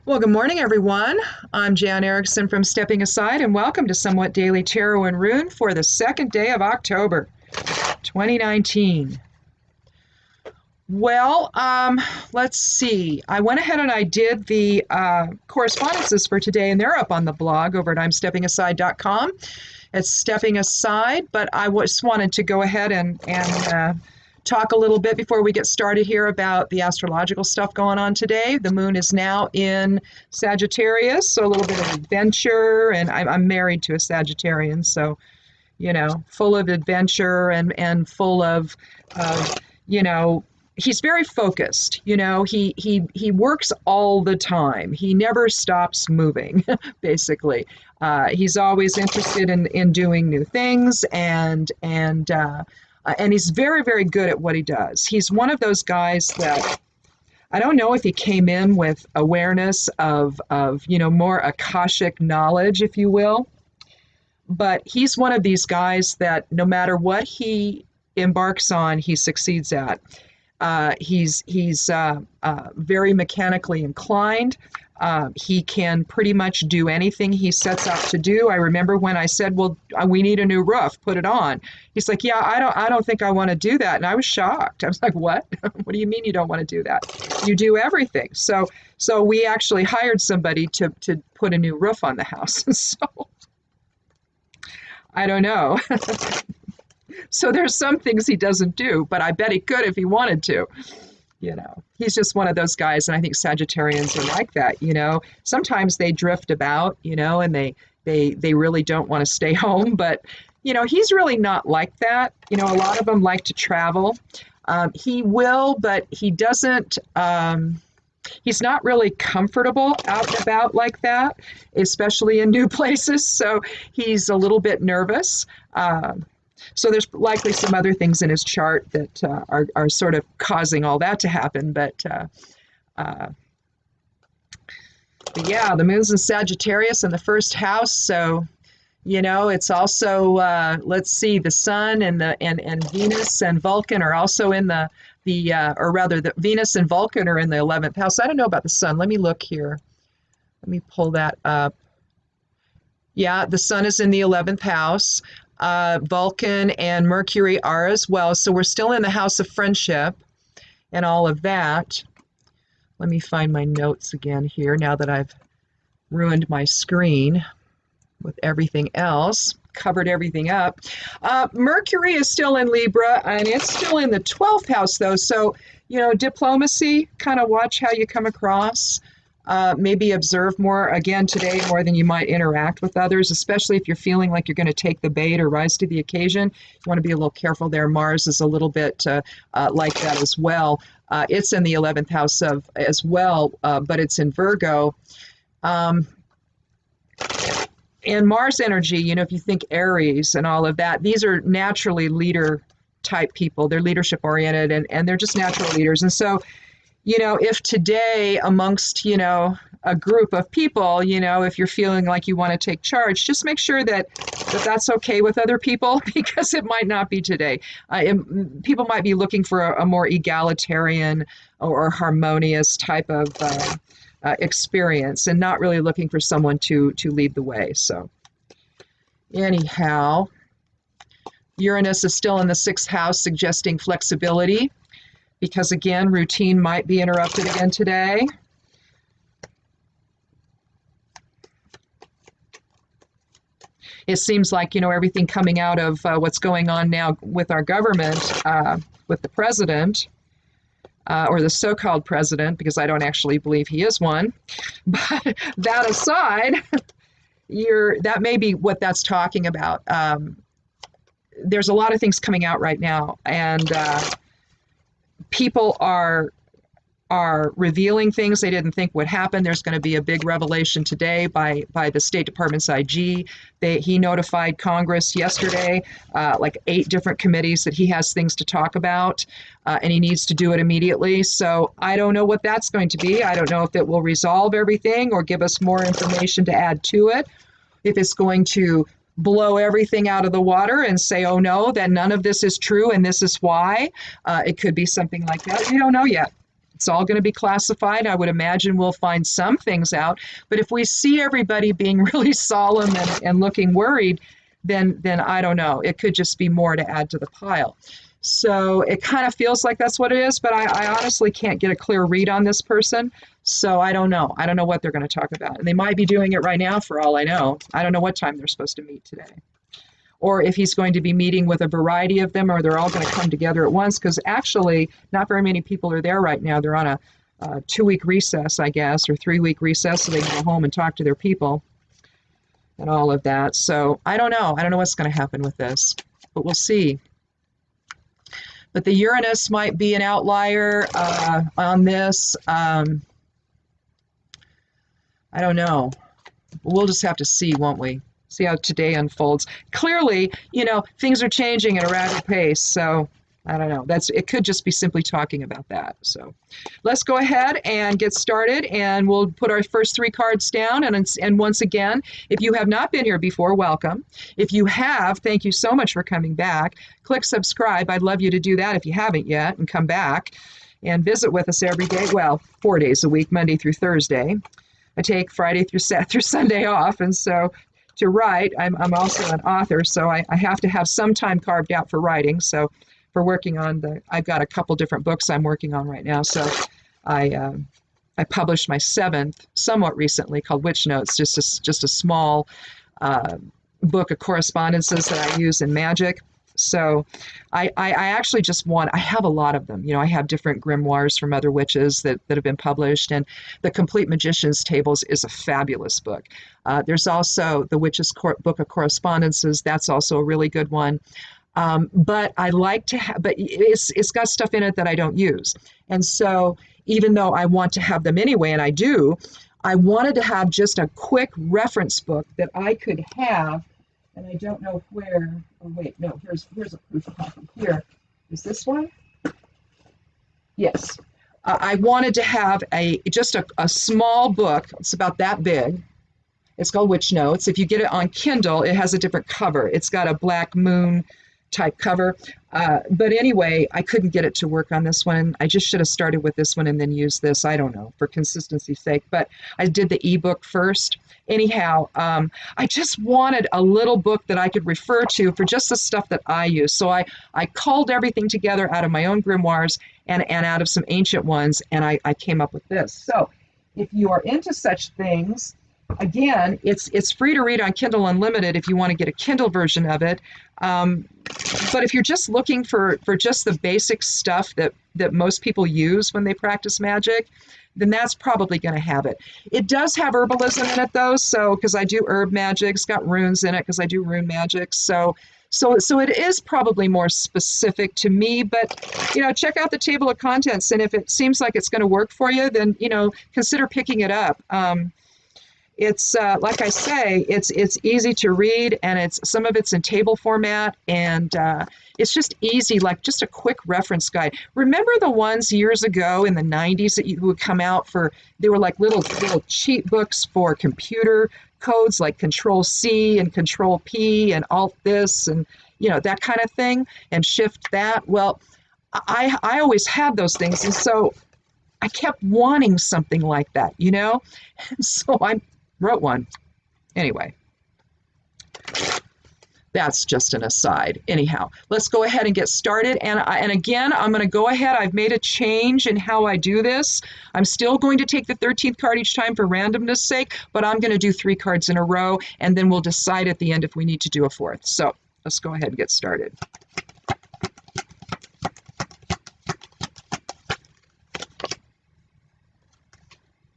Well, good morning, everyone. I'm Jan Erickson from Stepping Aside, and welcome to Somewhat Daily Tarot and Rune for the second day of October 2019. Well, let's see. I went ahead and I did the correspondences for today, and they're up on the blog over at imsteppingaside.com. It's Stepping Aside, but I just wanted to go ahead and talk a little bit before we get started here about the astrological stuff going on today. The moon is now in Sagittarius, so a little bit of adventure, and I'm married to a Sagittarian, so, full of adventure and full of, you know, he's very focused. He works all the time. He never stops moving, basically. He's always interested in doing new things, and he's very, very good at what he does. He's one of those guys that I don't know if he came in with awareness of more Akashic knowledge, if you will, but he's one of these guys that no matter what he embarks on, he succeeds at. He's very mechanically inclined. He can pretty much do anything he sets out to do. I remember when I said, "Well, we need a new roof. Put it on." He's like, "Yeah, I don't think I want to do that." And I was shocked. I was like, "What? What do you mean you don't want to do that? You do everything." So we actually hired somebody to put a new roof on the house. So I don't know. So there's some things he doesn't do, but I bet he could if he wanted to. He's just one of those guys, and I think Sagittarians are like that. Sometimes they drift about, and they really don't want to stay home, but he's really not like that. A lot of them like to travel. He will, but he doesn't. He's not really comfortable out and about like that, especially in new places. So he's a little bit nervous. So there's likely some other things in his chart that are sort of causing all that to happen. But yeah, the moon's in Sagittarius in the first house. So, it's also, let's see, the sun and Venus and Vulcan are also in the Venus and Vulcan are in the 11th house. I don't know about the sun. Let me look here. Let me pull that up. Yeah, the sun is in the 11th house. Vulcan and Mercury are as well. So we're still in the house of friendship and all of that. Let me find my notes again here now that I've ruined my screen with everything else, covered everything up. Mercury is still in Libra, and it's still in the 12th house, though. So, diplomacy, kind of watch how you come across. Maybe observe more, again, today, more than you might interact with others, especially if you're feeling like you're going to take the bait or rise to the occasion. You want to be a little careful there. Mars is a little bit like that as well. It's in the 11th house as well, but it's in Virgo. And Mars energy, if you think Aries and all of that, these are naturally leader type people. They're leadership oriented and they're just natural leaders. And so, if today amongst, a group of people, if you're feeling like you want to take charge, just make sure that that's okay with other people, because it might not be today. People might be looking for a more egalitarian or harmonious type of experience and not really looking for someone to lead the way. So anyhow, Uranus is still in the 6th house, suggesting flexibility, because again, routine might be interrupted again today. It seems like, everything coming out of what's going on now with our government, with the president, or the so-called president, because I don't actually believe he is one. But that aside, that may be what that's talking about. There's a lot of things coming out right now, and people are revealing things they didn't think would happen. There's going to be a big revelation today by the State Department's IG. He notified Congress yesterday, like 8 different committees, that he has things to talk about, and he needs to do it immediately. So I don't know what that's going to be. I don't know if it will resolve everything or give us more information to add to it. If it's going to blow everything out of the water and say, oh no, then none of this is true and this is why. It could be something like that. We don't know yet. it's all going to be classified. I would imagine we'll find some things out. But if we see everybody being really solemn and looking worried, then I don't know. It could just be more to add to the pile. So it kind of feels like that's what it is, but I honestly can't get a clear read on this person. So I don't know. I don't know what they're going to talk about. And they might be doing it right now for all I know. I don't know what time they're supposed to meet today. Or if he's going to be meeting with a variety of them, or they're all going to come together at once, because actually not very many people are there right now. They're on a 2-week recess, I guess, or 3-week recess, so they can go home and talk to their people and all of that. So I don't know. I don't know what's going to happen with this, but we'll see. But the Uranus might be an outlier on this. I don't know. We'll just have to see, won't we? See how today unfolds. Clearly, things are changing at a rapid pace. So I don't know. It could just be simply talking about that. So let's go ahead and get started, and we'll put our first 3 cards down. And once again, if you have not been here before, welcome. If you have, thank you so much for coming back. Click subscribe. I'd love you to do that if you haven't yet, and come back and visit with us every day. Well, 4 days a week, Monday through Thursday. I take Friday through Sunday off, and so to write, I'm also an author, so I have to have some time carved out for writing. So for working on I've got a couple different books I'm working on right now. So I published my 7th somewhat recently, called Witch Notes, just a small book of correspondences that I use in magic. So I actually I have a lot of them. I have different grimoires from other witches that have been published, and the Complete Magician's Tables is a fabulous book. There's also the Witch's Book of Correspondences. That's also a really good one. But I like to have, but it's got stuff in it that I don't use. And so even though I want to have them anyway, and I do, I wanted to have just a quick reference book that I could have. And I don't know where, oh wait, no, here's a proof copy. Here, is this one? Yes. I wanted to have just a small book. It's about that big. It's called Witch Notes. If you get it on Kindle, it has a different cover. It's got a black moon type cover. But anyway, I couldn't get it to work on this one. I just should have started with this one and then used this. I don't know, for consistency's sake. But I did the ebook first. Anyhow, I just wanted a little book that I could refer to for just the stuff that I use. So I culled everything together out of my own grimoires and out of some ancient ones, and I came up with this. So if you are into such things, again, it's free to read on Kindle Unlimited if you want to get a Kindle version of it. But if you're just looking for just the basic stuff that most people use when they practice magic, then that's probably going to have it. It does have herbalism in it, though, so because I do herb magic. It's got runes in it because I do rune magic. So it is probably more specific to me, but, check out the table of contents, and if it seems like it's going to work for you, then, consider picking it up. It's like I say, it's easy to read, and some of it's in table format, and it's just easy, like just a quick reference guide. Remember the ones years ago in the 90s that would come out they were like little cheat books for computer codes, like Control C and Control P and Alt this and that kind of thing, and Shift that. Well, I always had those things, and so I kept wanting something like that, and so I wrote one. Anyway, that's just an aside. Anyhow, let's go ahead and get started. And again, I'm going to go ahead. I've made a change in how I do this. I'm still going to take the 13th card each time for randomness sake, but I'm going to do 3 cards in a row, and then we'll decide at the end if we need to do a 4th. So let's go ahead and get started.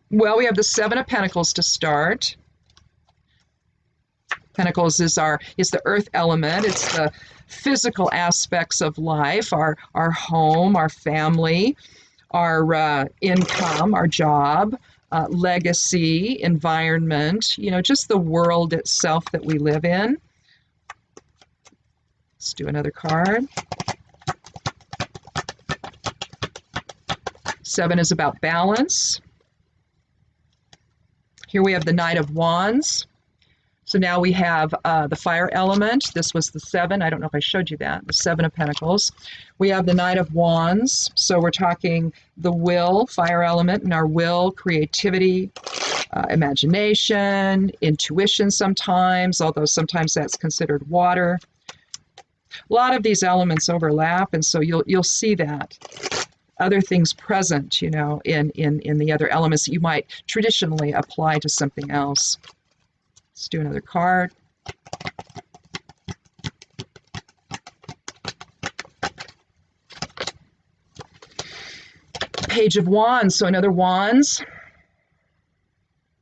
Well, we have the 7 of Pentacles to start. Pentacles is the earth element. It's the physical aspects of life, our home, our family, our income, our job, legacy, environment, just the world itself that we live in. Let's do another card. 7 is about balance. Here we have the Knight of Wands. So now we have the fire element. This was the 7. I don't know if I showed you that. The 7 of Pentacles. We have the Knight of Wands. So we're talking the will, fire element, and our will, creativity, imagination, intuition sometimes, although sometimes that's considered water. A lot of these elements overlap, and so you'll see that. Other things present, you know, in the other elements that you might traditionally apply to something else. Let's do another card. Page of Wands, so another Wands.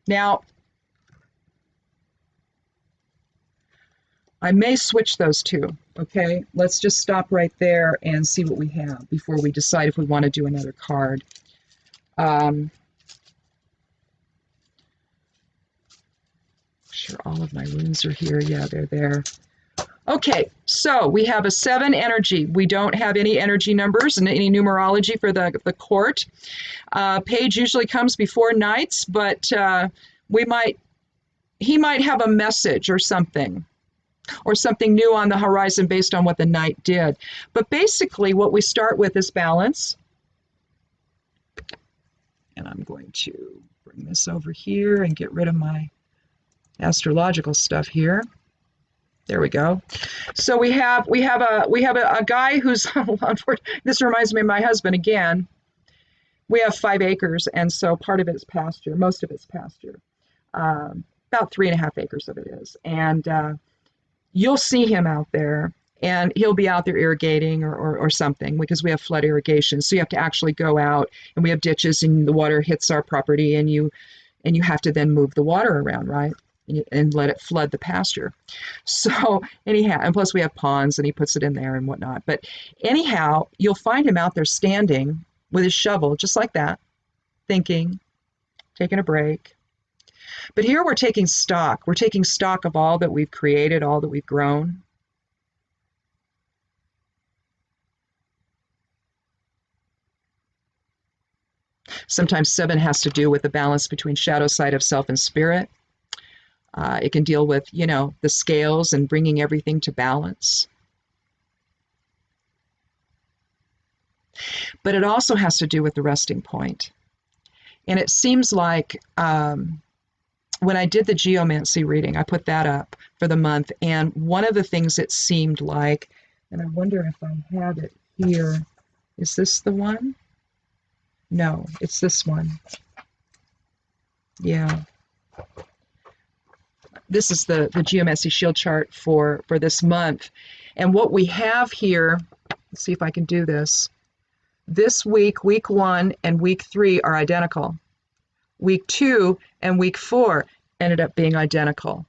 Now, I may switch those two, okay? Let's just stop right there and see what we have before we decide if we want to do another card. Sure, all of my runes are here. Yeah, they're there. Okay, so we have a 7 energy. We don't have any energy numbers and any numerology for the court. Page usually comes before Knights, but he might have a message or something new on the horizon based on what the Knight did. But basically what we start with is balance. And I'm going to bring this over here and get rid of my astrological stuff here. There we go. So we have a guy who's this reminds me of my husband again. We have 5 acres, and so part of it is pasture, most of it's pasture. About 3.5 acres of it is. And you'll see him out there, and he'll be out there irrigating or something, because we have flood irrigation. So you have to actually go out, and we have ditches, and the water hits our property, and you have to then move the water around, right? And let it flood the pasture. So anyhow, and plus we have ponds, and he puts it in there and whatnot. But anyhow, you'll find him out there standing with his shovel, just like that, thinking, taking a break. But here we're taking stock. We're taking stock of all that we've created, all that we've grown. Sometimes 7 has to do with the balance between shadow side of self and spirit. It can deal with, you know, the scales and bringing everything to balance. But it also has to do with the resting point. And it seems like when I did the geomancy reading, I put that up for the month. And one of the things it seemed like, and I wonder if I have it here, is this the one? No, it's this one. Yeah. This is the geomancy shield chart for this month. And what we have here, let's see if I can do this. This week, week 1 and week 3 are identical. Week 2 and week 4 ended up being identical.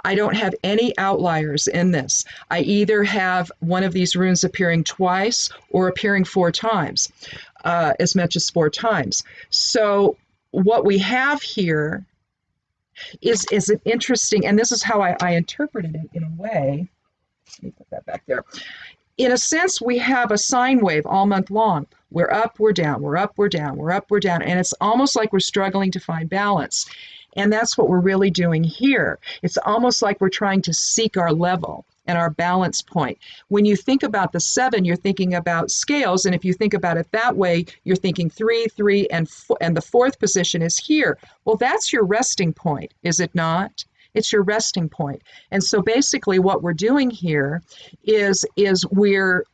I don't have any outliers in this. I either have one of these runes appearing twice or appearing 4 times, as much as 4 times. So what we have here is an interesting, and this is how I interpreted it in a way. Let me put that back there. In a sense, we have a sine wave all month long. We're up, we're down, we're up, we're down, we're up, we're down, and it's almost like we're struggling to find balance. And that's what we're really doing here. It's almost like we're trying to seek our level and our balance point. When you think about the 7, you're thinking about scales, and if you think about it that way, you're thinking 3, 3, and the 4th position is here. Well, that's your resting point, is it not? It's your resting point. And so basically what we're doing here is we're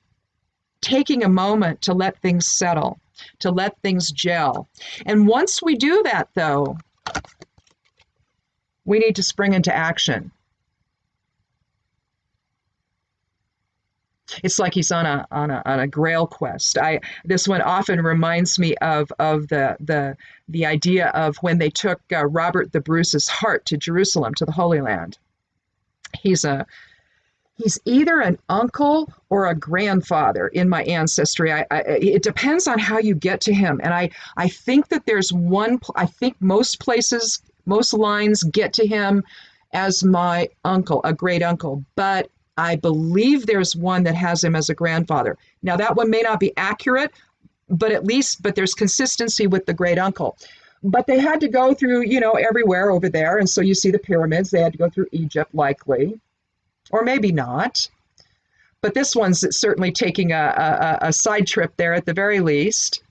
taking a moment to let things settle, to let things gel. And once we do that, though, we need to spring into action. It's like he's on a grail quest. This one often reminds me of the idea of when they took Robert the Bruce's heart to Jerusalem, to the Holy Land. He's either an uncle or a grandfather in my ancestry. It depends on how you get to him. And I think that there's one. I think most places, most lines get to him as my uncle, a great uncle, but I believe there's one that has him as a grandfather. Now that one may not be accurate, but there's consistency with the great uncle. But they had to go through, everywhere over there. And so you see the pyramids, they had to go through Egypt, likely, or maybe not. But this one's certainly taking a side trip there at the very least.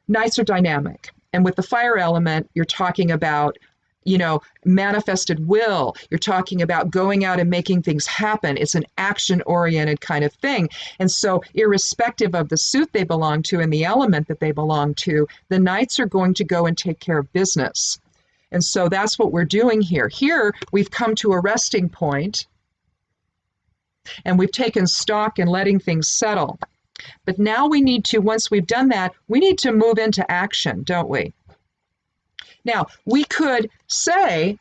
Nights are dynamic. And with the fire element, you're talking about, manifested will. You're talking about going out and making things happen. It's an action-oriented kind of thing. And so irrespective of the suit they belong to and the element that they belong to, the Knights are going to go and take care of business. And so that's what we're doing here. Here, we've come to a resting point, and we've taken stock in letting things settle. But now we need to, once we've done that, we need to move into action, don't we? Now, we could say,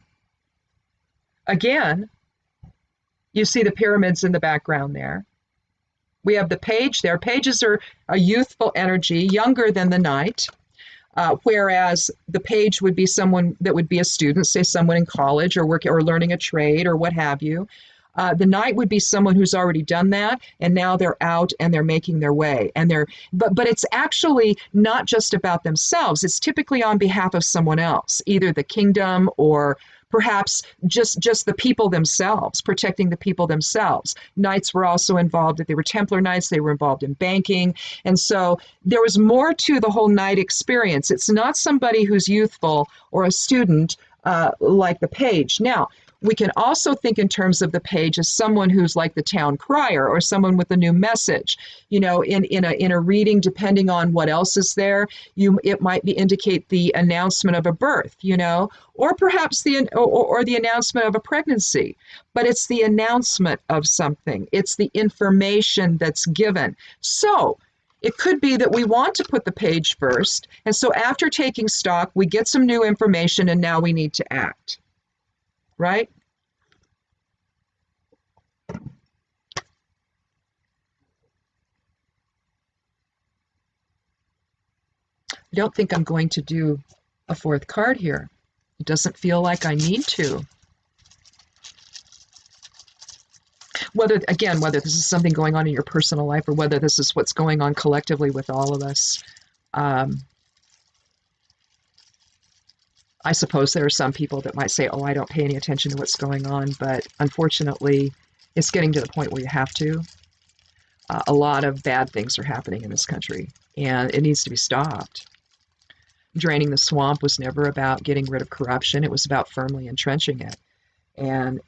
again, you see the pyramids in the background there. We have the page there. Pages are a youthful energy, younger than the Knight. Whereas the page would be someone that would be a student, say someone in college or work or learning a trade or what have you. The Knight would be someone who's already done that, and now they're out and they're making their way. And but it's actually not just about themselves. It's typically on behalf of someone else, either the kingdom or perhaps just the people themselves, protecting the people themselves. Knights were also involved. They were Templar Knights. They were involved in banking. And so there was more to the whole Knight experience. It's not somebody who's youthful or a student like the page. Now, we can also think in terms of the page as someone who's like the town crier or someone with a new message. In a reading, depending on what else is there, it might indicate the announcement of a birth, or perhaps the announcement of a pregnancy. But it's the announcement of something. It's the information that's given. So it could be that we want to put the page first, and so after taking stock, we get some new information, and now we need to act. Right? I don't think I'm going to do a fourth card here. It doesn't feel like I need to. Whether this is something going on in your personal life or whether this is what's going on collectively with all of us. I suppose there are some people that might say, oh, I don't pay any attention to what's going on, but unfortunately, it's getting to the point where you have to. A lot of bad things are happening in this country, and it needs to be stopped. Draining the swamp was never about getting rid of corruption. It was about firmly entrenching it and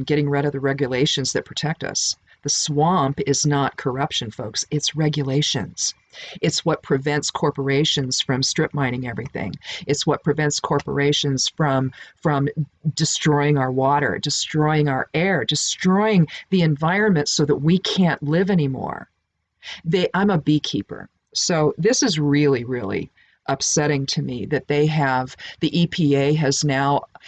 getting rid of the regulations that protect us. The swamp is not corruption, folks. It's regulations. It's what prevents corporations from strip mining everything. It's what prevents corporations from destroying our water, destroying our air, destroying the environment so that we can't live anymore. I'm a beekeeper, so this is really, really upsetting to me that the EPA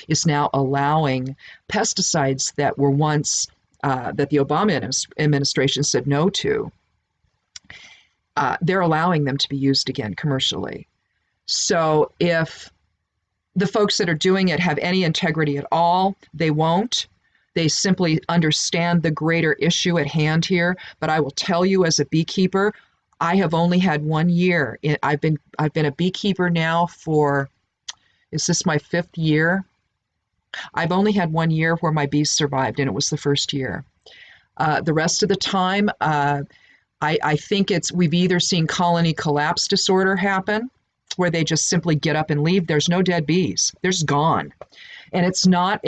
is now allowing pesticides that were once that the Obama administration said no to. They're allowing them to be used again commercially. So if the folks that are doing it have any integrity at all, they won't. They simply understand the greater issue at hand here. But I will tell you, as a beekeeper, I have only had 1 year. I've been a beekeeper now for, is this my 5th year? I've only had 1 year where my bees survived, and it was the first year. The rest of the time, I think we've either seen colony collapse disorder happen, where they just simply get up and leave. There's no dead bees. They're just gone. And it's not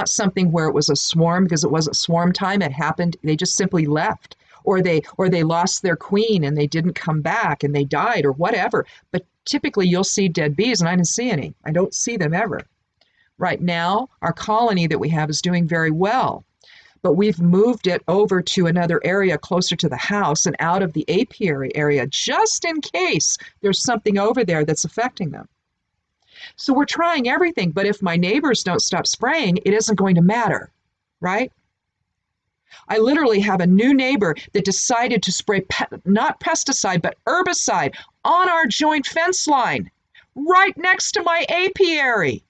something where it was a swarm, because it wasn't swarm time. It happened. They just simply left, or they lost their queen and they didn't come back and they died or whatever. But typically you'll see dead bees, and I didn't see any. I don't see them ever. Right now, our colony that we have is doing very well, but we've moved it over to another area closer to the house and out of the apiary area, just in case there's something over there that's affecting them. So we're trying everything, but if my neighbors don't stop spraying, it isn't going to matter, right? I literally have a new neighbor that decided to spray not pesticide, but herbicide on our joint fence line, right next to my apiary.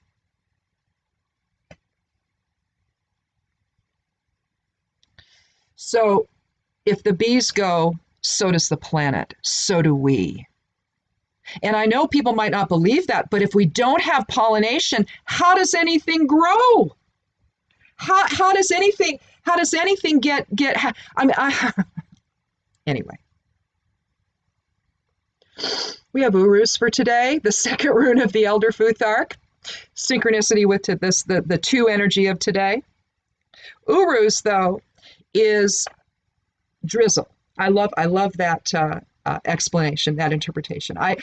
So if the bees go, so does the planet, so do we. And I know people might not believe that, but if we don't have pollination, how does anything grow? How does anything get anyway. We have Urus for today, the second rune of the Elder Futhark. Synchronicity with the two energy of today. Urus, though, is drizzle. I love that explanation, that interpretation. I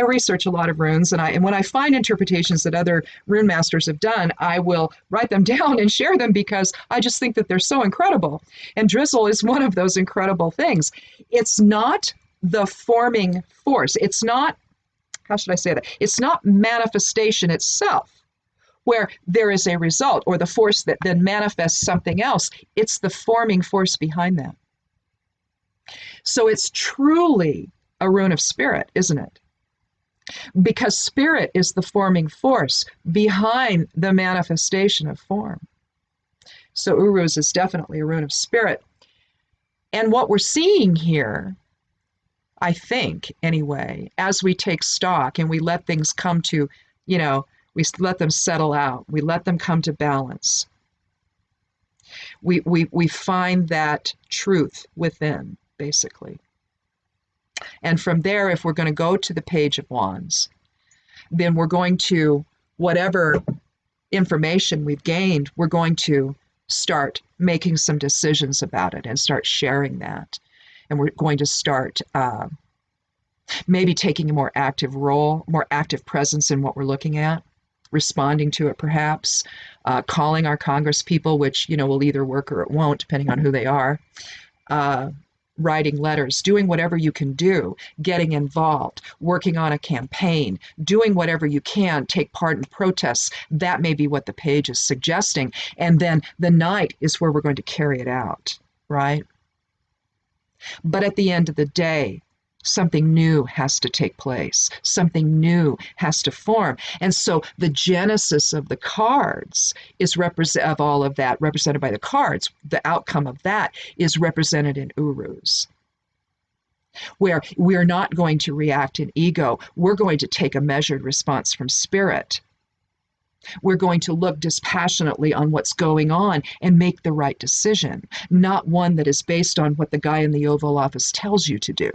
research a lot of runes, and when I find interpretations that other rune masters have done, I will write them down and share them because I just think that they're so incredible. And drizzle is one of those incredible things. It's not the forming force. It's not, how should I say that? It's not manifestation itself, where there is a result or the force that then manifests something else. It's the forming force behind that. So it's truly a rune of spirit, isn't it? Because spirit is the forming force behind the manifestation of form. So Uruz is definitely a rune of spirit. And what we're seeing here, I think, anyway, as we take stock and we let things come to, we let them settle out, we let them come to balance, we find that truth within, basically. And from there, if we're going to go to the Page of Wands, then we're going to, whatever information we've gained, we're going to start making some decisions about it and start sharing that. And we're going to start maybe taking a more active role, more active presence in what we're looking at, responding to it perhaps, calling our Congress people, which, will either work or it won't, depending on who they are, writing letters, doing whatever you can do, getting involved, working on a campaign, doing whatever you can, take part in protests. That may be what the page is suggesting. And then the night is where we're going to carry it out, right? But at the end of the day, something new has to take place. Something new has to form. And so the genesis of the cards is of all of that, represented by the cards. The outcome of that is represented in Uruz, where we're not going to react in ego. We're going to take a measured response from spirit. We're going to look dispassionately on what's going on and make the right decision, not one that is based on what the guy in the Oval Office tells you to do.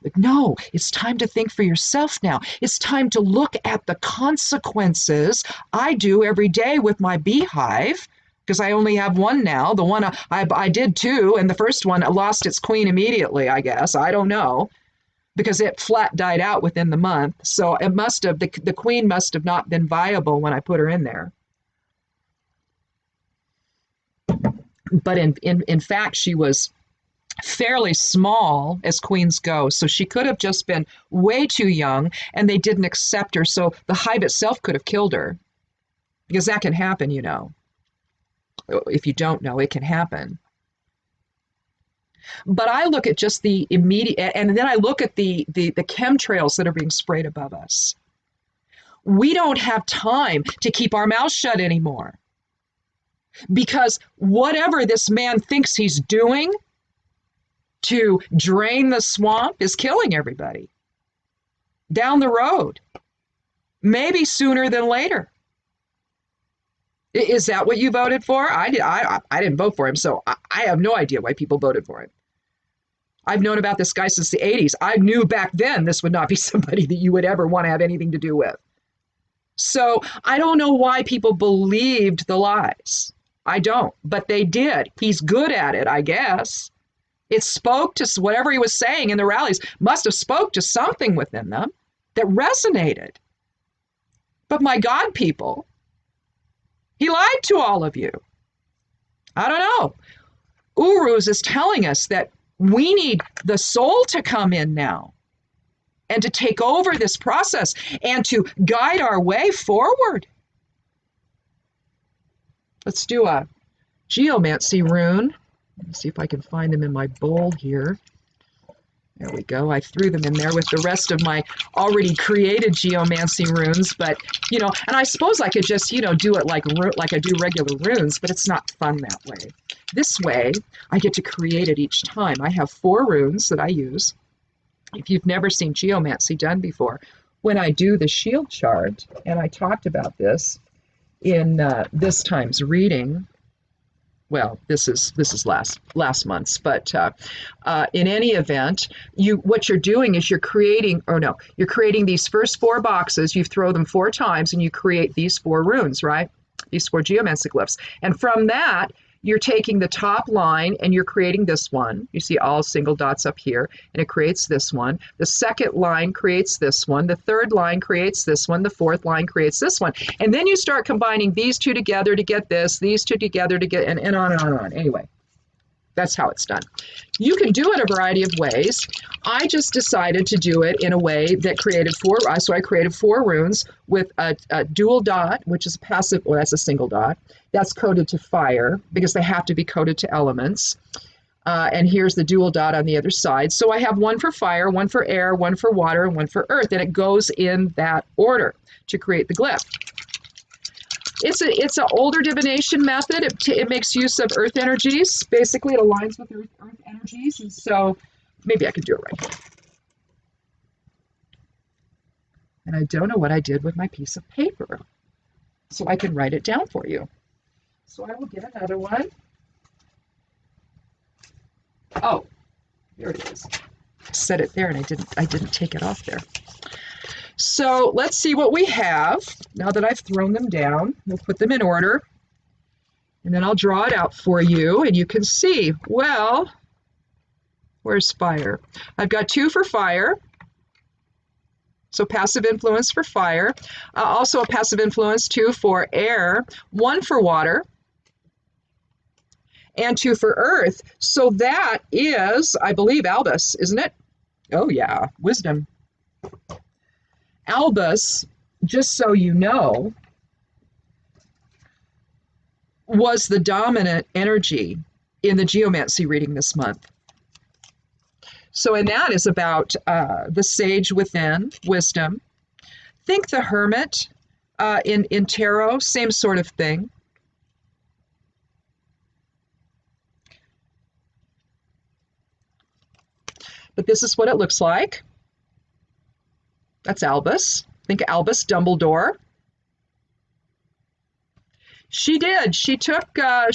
But no, it's time to think for yourself now. It's time to look at the consequences. I do every day with my beehive, because I only have one now. The one I did two, and the first one lost its queen immediately, I guess. I don't know, because it flat died out within the month. So it must have, the queen must have not been viable when I put her in there. But in fact, she was fairly small as queens go, so she could have just been way too young, and they didn't accept her, so the hive itself could have killed her, because that can happen, if you don't know, it can happen. But I look at just the immediate, and then I look at the chemtrails that are being sprayed above us. We don't have time to keep our mouths shut anymore, because whatever this man thinks he's doing to drain the swamp is killing everybody down the road, maybe sooner than later. Is that what you voted for? I didn't vote for him, so I have no idea why people voted for him. I've known about this guy since the 80s. I knew back then this would not be somebody that you would ever want to have anything to do with. So I don't know why people believed the lies. I don't, but they did. He's good at it, I guess. It spoke to whatever he was saying in the rallies, must have spoke to something within them that resonated. But my God, people, he lied to all of you. I don't know. Uruz is telling us that we need the soul to come in now and to take over this process and to guide our way forward. Let's do a geomancy rune. Let's see if I can find them in my bowl here. There we go. I threw them in there with the rest of my already created geomancy runes, but, and I suppose I could just, do it like I do regular runes, but it's not fun that way. This way, I get to create it each time. I have 4 runes that I use. If you've never seen geomancy done before, when I do the shield chart, and I talked about this in this time's reading, well, this is last month's, but in any event, what you're doing is you're creating these first 4 boxes. You throw them 4 times, and you create these 4 runes, right? These 4 geomancy glyphs, and from that, you're taking the top line and you're creating this one. You see all single dots up here, and it creates this one. The second line creates this one. The third line creates this one. The fourth line creates this one. And then you start combining these 2 together to get this, these 2 together to get, and on and on and on. Anyway, that's how it's done. You can do it a variety of ways. I just decided to do it in a way that created 4, so I created 4 runes with a dual dot, which is passive, well, that's a single dot. That's coded to fire because they have to be coded to elements. And here's the dual dot on the other side. So I have 1 for fire, 1 for air, 1 for water, and 1 for earth, and it goes in that order to create the glyph. It's an older divination method. It makes use of earth energies. Basically, it aligns with earth energies, and so maybe I could do it right here. And I don't know what I did with my piece of paper, so I can write it down for you. So I will get another one. Oh, there it is. I set it there, and I didn't take it off there. So let's see what we have. Now that I've thrown them down, we'll put them in order, and then I'll draw it out for you, and you can see, well, where's fire? I've got 2 for fire, so passive influence for fire. Also a passive influence, 2 for air, 1 for water, and 2 for earth. So that is, I believe, Albus, isn't it? Oh yeah, wisdom. Albus, just so you know, was the dominant energy in the geomancy reading this month. So, and that is about the sage within, wisdom. Think the hermit in tarot, same sort of thing. But this is what it looks like. That's Albus. Think Albus Dumbledore. She did. She took, I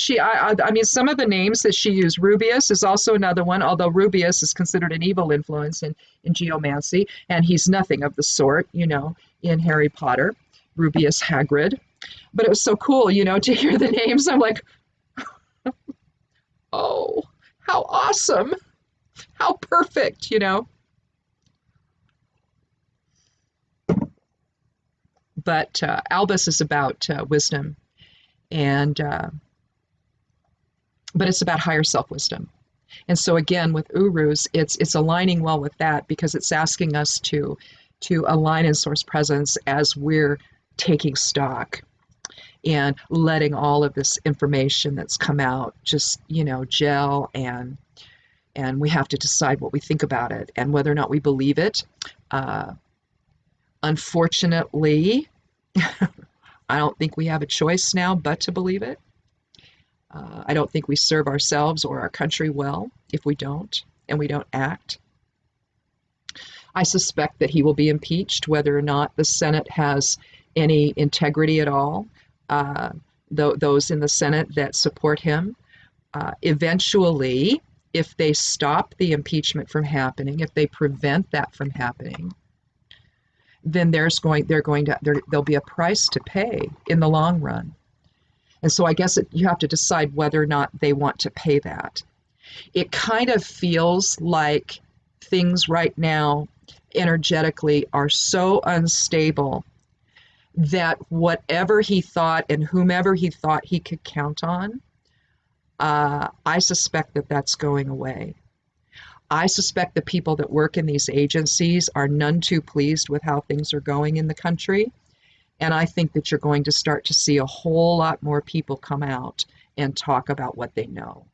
mean, some of the names that she used. Rubius is also another one, although Rubius is considered an evil influence in geomancy, and he's nothing of the sort, you know, in Harry Potter. Rubius Hagrid. But it was so cool, you know, to hear the names. I'm like, oh, how awesome. How perfect, you know. But Albus is about wisdom, and but it's about higher self-wisdom. And so again, with Urus, it's aligning well with that, because it's asking us to align in source presence as we're taking stock and letting all of this information that's come out just, you know, gel, and we have to decide what we think about it and whether or not we believe it. Unfortunately, I don't think we have a choice now but to believe it. I don't think we serve ourselves or our country well if we don't, and we don't act. I suspect that he will be impeached, whether or not the Senate has any integrity at all. Those in the Senate that support him, eventually, if they stop the impeachment from happening, if they prevent that from happening, then there'll be a price to pay in the long run. And so I guess you have to decide whether or not they want to pay that. It kind of feels like things right now energetically are so unstable that whatever he thought and whomever he thought he could count on, I suspect that that's going away. I suspect the people that work in these agencies are none too pleased with how things are going in the country. And I think that you're going to start to see a whole lot more people come out and talk about what they know.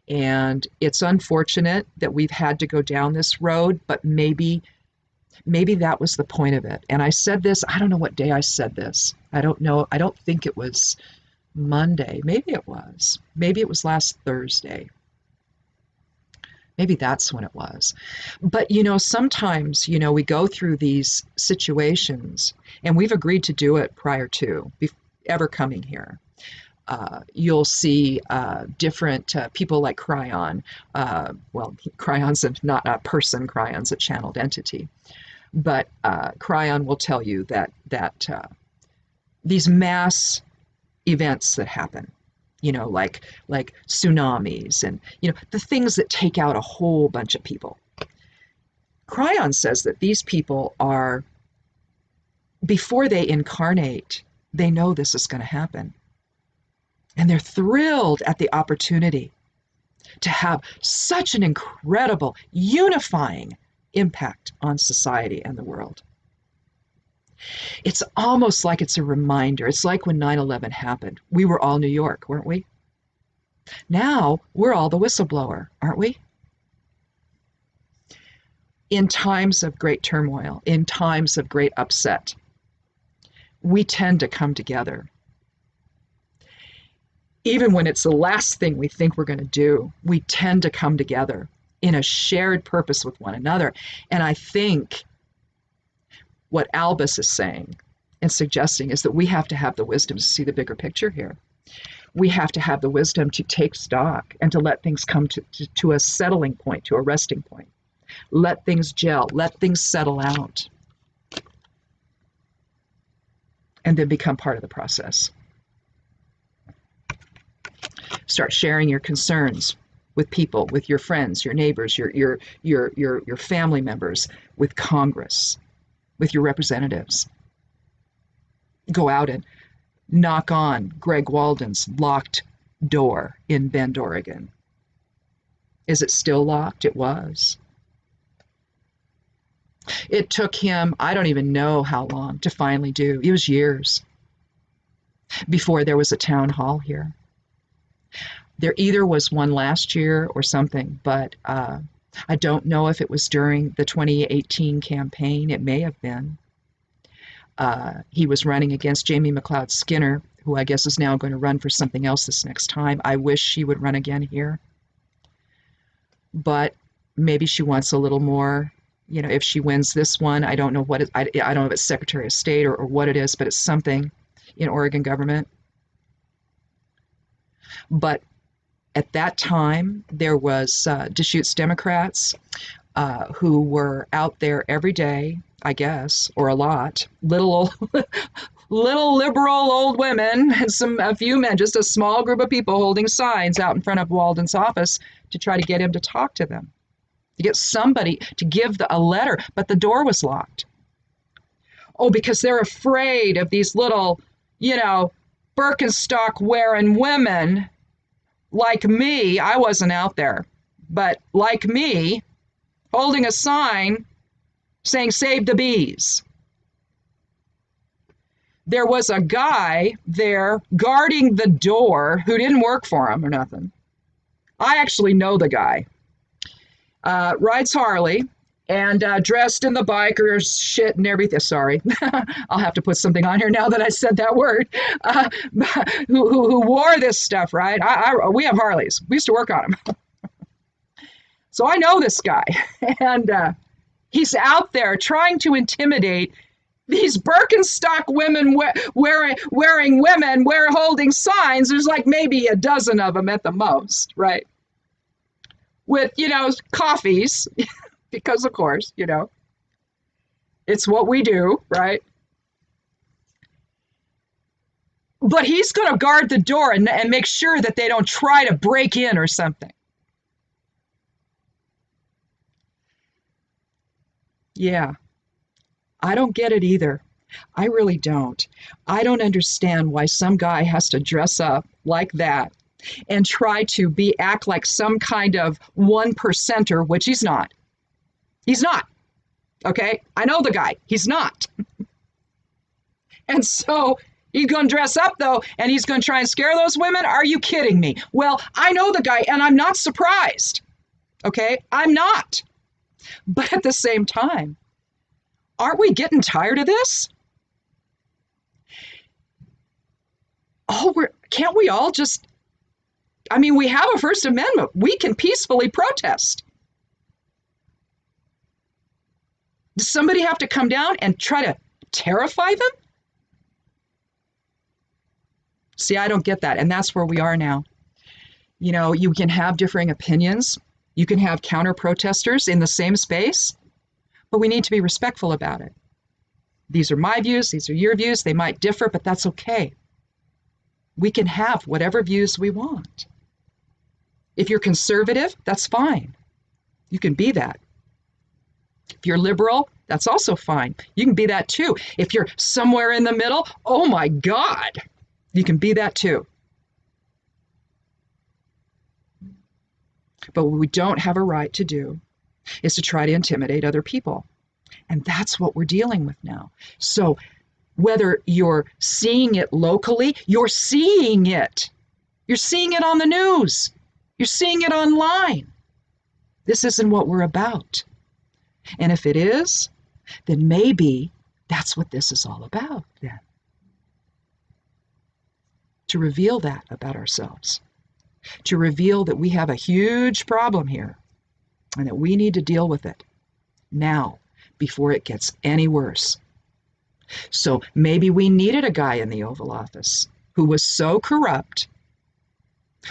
And it's unfortunate that we've had to go down this road, but maybe that was the point of it. And I said this, I don't know what day I said this. I don't know. I don't think it was Monday. Maybe it was. Maybe it was last Thursday. Maybe that's when it was. But, sometimes, we go through these situations and we've agreed to do it prior to ever coming here. You'll see different people like Cryon. Well, Cryon's not a person, Cryon's a channeled entity. But Cryon will tell you that these mass events that happen, like tsunamis and, the things that take out a whole bunch of people. Cryon says that these people are, before they incarnate, they know this is going to happen. And they're thrilled at the opportunity to have such an incredible, unifying impact on society and the world. It's almost like it's a reminder. It's like when 9/11 happened. We were all New York, weren't we? Now we're all the whistleblower, aren't we? In times of great turmoil, in times of great upset, we tend to come together. Even when it's the last thing we think we're going to do, we tend to come together in a shared purpose with one another. And I think what Albus is saying and suggesting is that we have to have the wisdom to see the bigger picture here. We have to have the wisdom to take stock and to let things come to a settling point, to a resting point. Let things gel, let things settle out, and then become part of the process. Start sharing your concerns with people, with your friends, your neighbors, your family members, with Congress, with your representatives. Go out and knock on Greg Walden's locked door in Bend, Oregon. Is it still locked? It was. It took him, I don't even know how long, to finally do. It was years before there was a town hall here. There either was one last year or something, but I don't know if it was during the 2018 campaign. It may have been. He was running against Jamie McLeod Skinner, who I guess is now going to run for something else this next time. I wish she would run again here. But maybe she wants a little more, if she wins this one. I don't know what I don't know if it's Secretary of State or what it is, but it's something in Oregon government. But at that time, there was Deschutes Democrats who were out there every day, I guess, or a lot, little liberal old women and a few men, just a small group of people holding signs out in front of Walden's office to try to get him to talk to them, to get somebody to give a letter, but the door was locked. Oh, because they're afraid of these little, Birkenstock wearing women like me. I wasn't out there, but like me, holding a sign saying, "Save the bees." There was a guy there guarding the door who didn't work for him or nothing. I actually know the guy. Rides Harley and dressed in the biker shit and everything. Sorry, I'll have to put something on here now that I said that word. Who wore this stuff, right? We have Harleys. We used to work on them. So I know this guy. And he's out there trying to intimidate these Birkenstock women wearing women holding signs. There's like maybe a dozen of them at the most, right? With, coffees, because of course, it's what we do, right? But he's going to guard the door and make sure that they don't try to break in or something. Yeah. I don't get it either. I really don't. I don't understand why some guy has to dress up like that and try to act like some kind of 1%er, which he's not. He's not. Okay? I know the guy. He's not. And so he's going to dress up, though, and he's going to try and scare those women? Are you kidding me? Well, I know the guy, and I'm not surprised. Okay? I'm not. But at the same time, aren't we getting tired of this? Can't we all just, I mean, we have a First Amendment. We can peacefully protest. Does somebody have to come down and try to terrify them? See, I don't get that. And that's where we are now. You know, you can have differing opinions. You can have counter protesters in the same space, but we need to be respectful about it. These are my views. These are your views. They might differ, but that's okay. We can have whatever views we want. If you're conservative, that's fine. You can be that. If you're liberal, that's also fine. You can be that too. If you're somewhere in the middle, oh my God, you can be that too. But what we don't have a right to do is to try to intimidate other people. And that's what we're dealing with now. So whether you're seeing it locally, you're seeing it. You're seeing it on the news. You're seeing it online. This isn't what we're about. And if it is, then maybe that's what this is all about then. To reveal that about ourselves. To reveal that we have a huge problem here and that we need to deal with it now before it gets any worse. So maybe we needed a guy in the Oval Office who was so corrupt,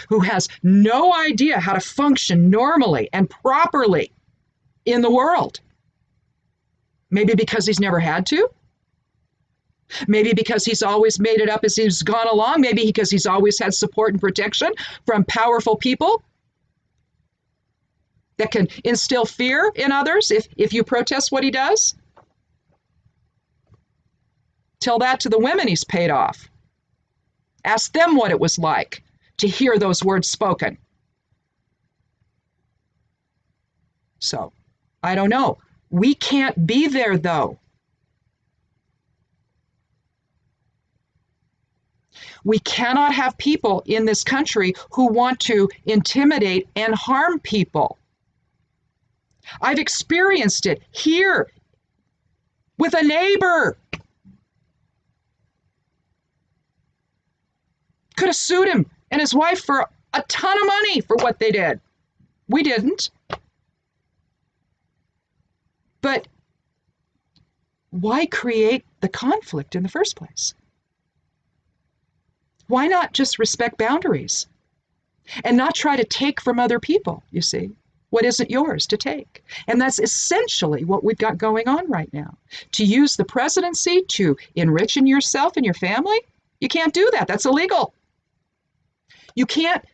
who has no idea how to function normally and properly in the world. Maybe because he's never had to. Maybe because he's always made it up as he's gone along. Maybe because he's always had support and protection from powerful people that can instill fear in others if you protest what he does. Tell that to the women he's paid off. Ask them what it was like to hear those words spoken. So, I don't know. We can't be there, though. We cannot have people in this country who want to intimidate and harm people. I've experienced it here with a neighbor. Could have sued him and his wife for a ton of money for what they did. We didn't. But why create the conflict in the first place? Why not just respect boundaries and not try to take from other people, you see, what isn't yours to take? And that's essentially what we've got going on right now. To use the presidency to enrich in yourself and your family, you can't do that. That's illegal. You can't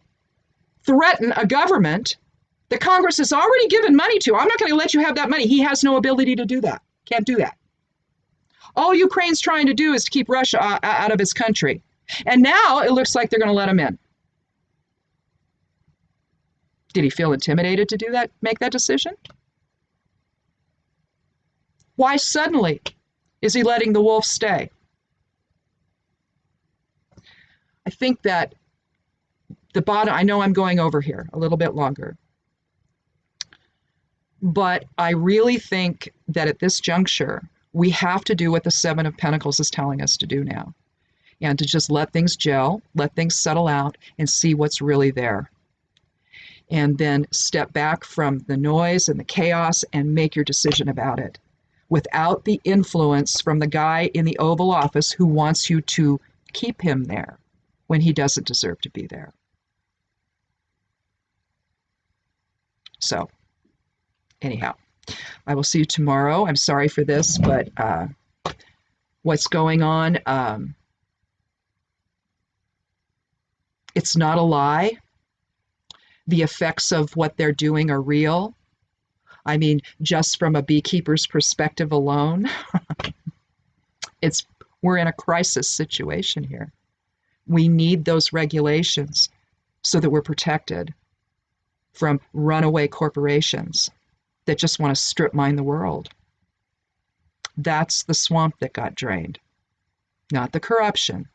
threaten a government that Congress has already given money to. I'm not going to let you have that money. He has no ability to do that. Can't do that. All Ukraine's trying to do is to keep Russia out of his country. And now it looks like they're going to let him in. Did he feel intimidated to do that, make that decision? Why suddenly is he letting the wolf stay? I think that the bottom, I know I'm going over here a little bit longer, but I really think that at this juncture, we have to do what the Seven of Pentacles is telling us to do now, and to just let things gel, let things settle out, and see what's really there. And then step back from the noise and the chaos and make your decision about it without the influence from the guy in the Oval Office who wants you to keep him there when he doesn't deserve to be there. So, anyhow, I will see you tomorrow. I'm sorry for this, but what's going on, it's not a lie. The effects of what they're doing are real. I mean, just from a beekeeper's perspective alone, we're in a crisis situation here. We need those regulations so that we're protected from runaway corporations that just want to strip mine the world. That's the swamp that got drained. Not the corruption,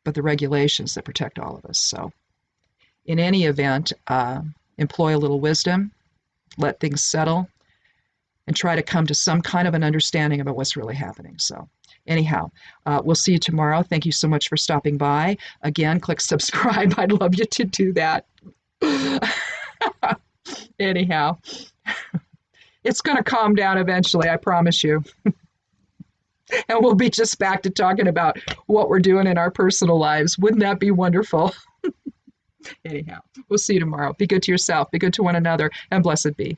but the regulations that protect all of us. So in any event, employ a little wisdom, let things settle, and try to come to some kind of an understanding about what's really happening. So anyhow, we'll see you tomorrow. Thank you so much for stopping by. Again, click subscribe. I'd love you to do that. Anyhow, it's going to calm down eventually, I promise you. And we'll be just back to talking about what we're doing in our personal lives. Wouldn't that be wonderful? Anyhow, we'll see you tomorrow. Be good to yourself, be good to one another, and blessed be.